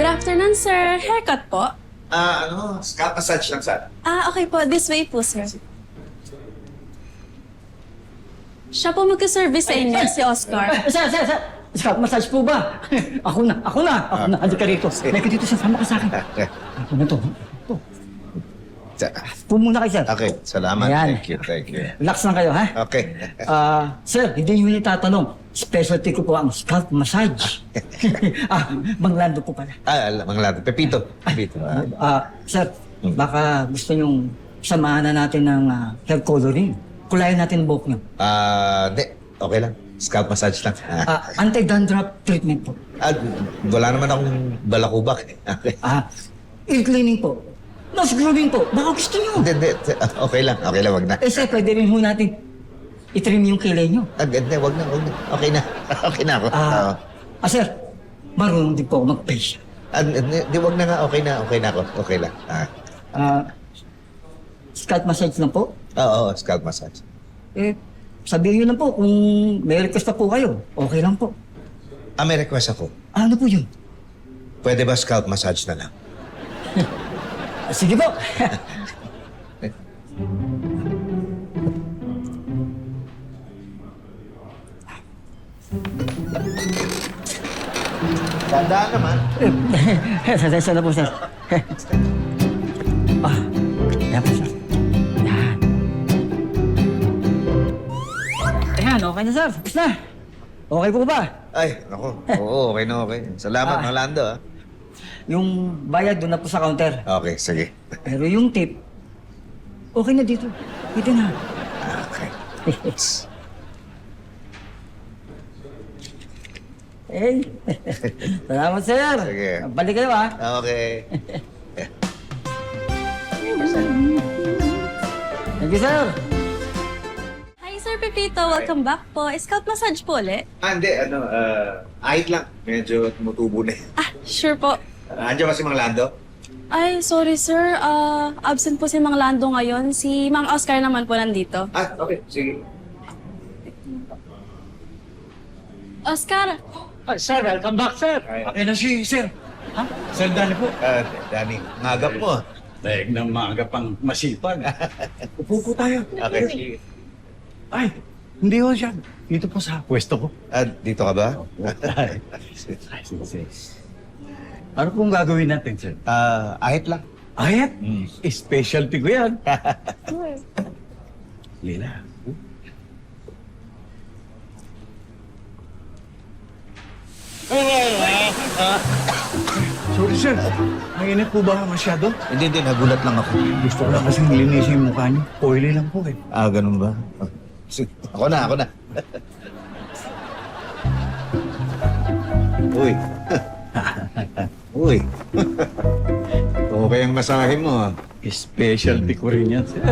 Good afternoon, sir. Haircut po? Scalp massage lang sana. Okay po. This way po, sir. Siya po magka-service sa inyo, si Oscar. Sir! Scalp massage po ba? Ako na. Halika rito. Halika dito, sir. Sama ka sa akin. Ako na to. Po muna kayo, sir. Okay, salamat. Ayan. Thank you. Relax lang kayo, ha? Okay. Sir, hindi nyo itatanong. Specialty ko po ang scalp massage. Mang Lando po pala. Mga lahat. Pepito. Sir, baka gusto nyong samahan na natin ng hair coloring. Kulayan natin buhok nyo. Hindi. Okay lang. Scalp massage lang. Anti-dandruff treatment po. Wala naman akong balakubak. Okay. Ear cleaning po. Nose grooming po. Baka gusto nyo. Hindi. Okay lang. Okay lang, wag na. Sir, pwede rin ho natin itrim yung kilay nyo. Hindi, wag na. Okay na. Okay na ako. Sir, marunong din po ako mag-facial. Hindi, wag na nga. Okay na ako. Okay lang. Scalp massage lang po. Oo, scalp massage. Sabihin nyo lang po kung may request na po kayo. Okay lang po. May request ako. Ano po yun? Pwede ba scalp massage na lang? Sige po. Tandaan naman. Sasensya na po, sir. Yan po, sir. Yan. Ayan, okay na, sir. Tapos na. Okay po ba? Ay, ako. Oo, okay na okay. Salamat, Rolando. Yung bayad doon na po sa counter. Okay, sige. Pero yung tip, okay na dito. Dito na. Okay. Hey. Salamat, sir. Sige. Balik kayo, ha? Okay. Thank you, sir. Hi, Sir Pepito. Welcome back po. Scalp massage po ulit. Hindi, ahit lang. Medyo tumutubo na. Sure po. Andiyan ba si Mang Lando? Ay, sorry, sir. Absent po si Mang Lando ngayon. Si Mang Oscar naman po nandito. Okay. Sige. Oscar! Sir, welcome back, sir. Okay na si Sir. Ha? Sir Danny po. Danny, ngagap mo. Daig ng maaga pang masipag. Upo po tayo. Okay, sige. Ay, hindi ho siya. Dito po sa pwesto ko. Dito ka ba? Ay, sige. Ano pong gagawin natin, sir? Ahit lang. Ayat? Specialty ko yan. Lila. Sorry, sir. Mainit po ba masyado? Hindi, nagulat lang ako. Gusto ko lang kasing linisin yung mukha niyo. Oily lang po eh. Ganun ba? Ako na. Uy. Uy. Okay ang masahe mo. Specialty ko rin yan, sir.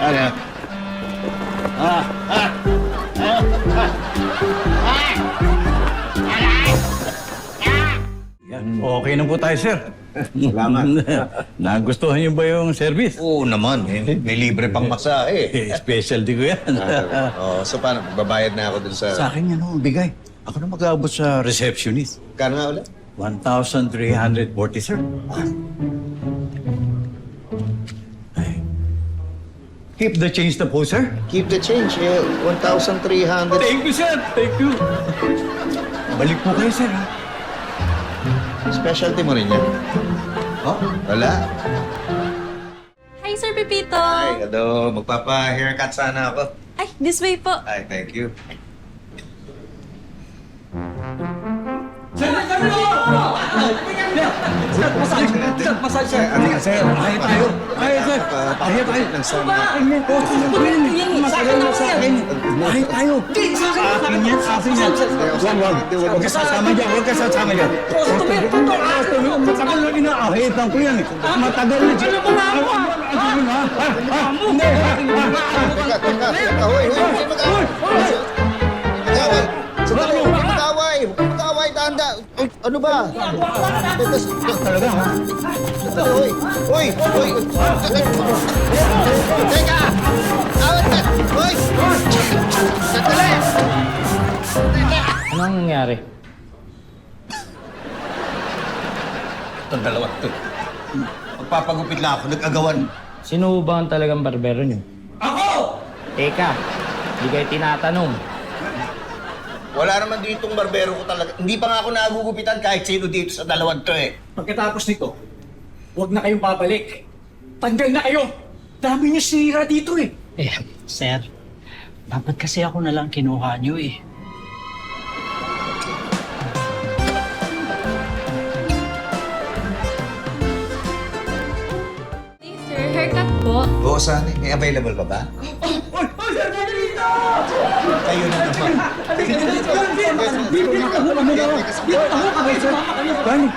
Alright. Yan. Okay na po tayo, sir. Salamat. Nagustuhan niyo ba yung service? Oo naman. May libre pang masahe. Specialty ko yan. So paano? Babayad na ako dun Sa sa... akin yan, bigay. Ako na mag-aabot sa receptionist. Kano nga ulit? 1,340, sir. Ay. Keep the change na po, sir. Keep the change. 1,300. Thank you, sir. Thank you. Balik po kayo, sir. Ha? Specialty mo rin yan. Oh, wala. Hi, Sir Pepito! Ay, hello. Magpapa-haircut sana ako. Ay, this way po. Ay, thank you. Massage, sir. Sir, ayaw tayo. Ayaw, sir. Ayaw tayo. Matagal na sa akin. Ayaw tayo. Akin yan, akin yan. Wag. Huwag ka sasama dyan. Huwag ka sasama dyan. Matagal na inaahitan ko yan. Matagal na dyan. Hindi. Teka. Hoy, mag-away. Mag-away. Sandali, huwag mag-away. Huwag mag-away, tanda. Ano ba? Talaga, ha? Uy! Uy! Uy! Teka! Awat ka! Uy! Sandali! Anong nangyari? Itong dalawa to. Magpapagupit lang ako, nag-agawan. Sino ba ang talagang barbero niyo? Ako! Teka, hindi kayo tinatanong. Wala naman ditong barbero ko talaga. Hindi pa nga ako nagugupitan kahit sino dito sa dalawang to eh. Pagkatapos nito, huwag na kayong babalik. Tanggal na kayo! Dami niyo sira dito eh. Sir, dapat kasi ako na lang kinuha niyo eh. Sir, haircut po. Oo, saan eh? May available pa ba? Kayo na naman. Barney,